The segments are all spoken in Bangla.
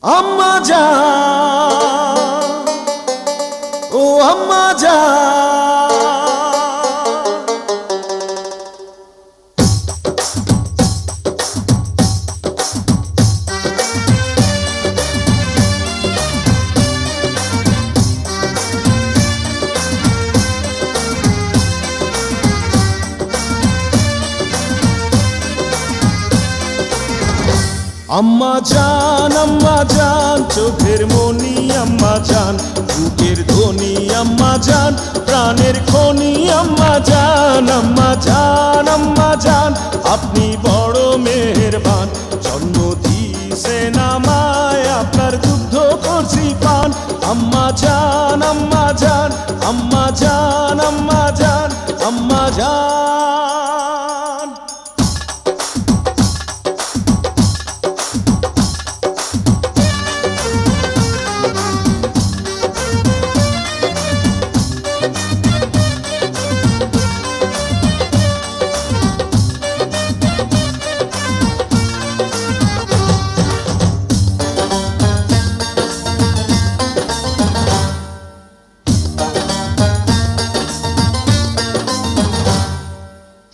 আম্মা জান, ও আম্মা জান, আম্মা জান চোখের মনি আম্মা জান, বুকের ধ্বনি আম্মা জান, প্রাণের খনি আম্মা জান। আম্মা জান, আম্মা জান, আপনি বড় মেহেরবান, জন্ম দিয়েছেন আমায়, আপনার দুগ্ধ করছি পান। আম্মা জান, আম্মা জান, আম্মা জান, আম্মা জান, আম্মা জান।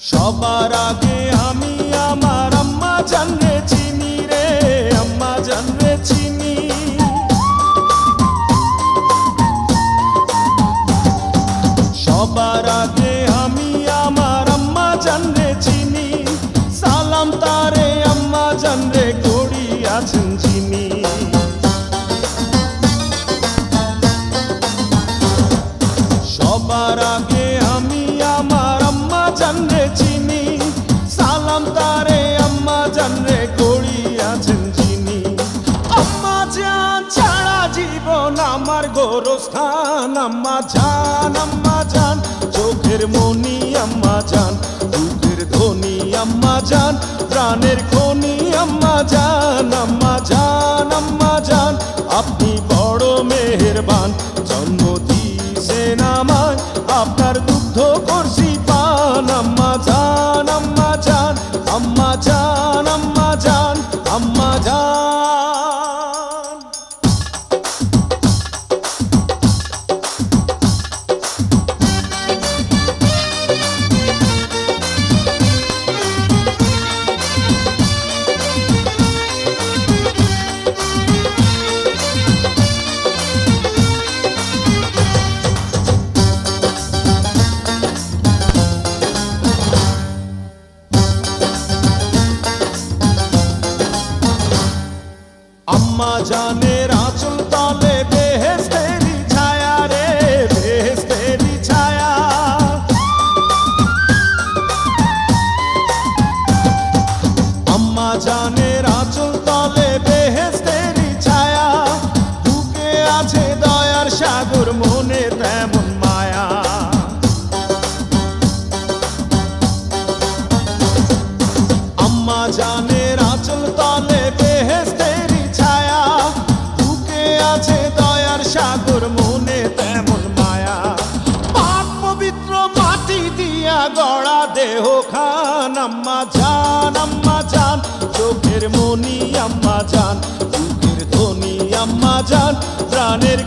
সবার আগে আমি আমার আম্মা জানরে চিনি রে, আম্মা জানরে চিনি। সবার আগে আমি আমার আম্মা জানরে চিনি, সালাম তারে আম্মা জানরে করি আছেন চিনি। সবার আগে আমি আমার আম্মা জানরে চিনি, সালাম তারে আম্মা জানরে করি আছেন চিনি। আম্মা জান ছাড়া জীবন আমার গোরস্থান। আম্মা জান, আম্মা জান, চোখের মনি আম্মা জান, বুকের ধ্বনি আম্মা জান, প্রাণের খনি আম্মা জান। আম্মা জান, আম্মা জান, আপনি বড় মেহেরবান, জন্ম দিয়েছেন আমায়, আপনার দুগ্ধ করছি পান। আম্মা জান, আম্মা জান, আম্মা জান, আম্মা জান, আম্মা জান। আম্মা জানের আঁচল তলে বেহেশতেরি ছায়া রে, বেহেশতেরি ছায়া। আম্মা জানের আঁচল তলে বেহেশতেরি ছায়া, বুকে আছে দয়ার সাগর, মনে তেমন মায়া। আম্মা জানের আঁচল তলে বেহেশতেরি ছায়া, বুকে আছে দয়ার সাগর, মনে তেমন মায়া। পাক পবিত্র মাটি দিয়া গড়া দেহ খান। আম্মা জান, আম্মা জান, চোখের মনি আম্মা জান, বুকের ধ্বনি আম্মা জান, প্রাণের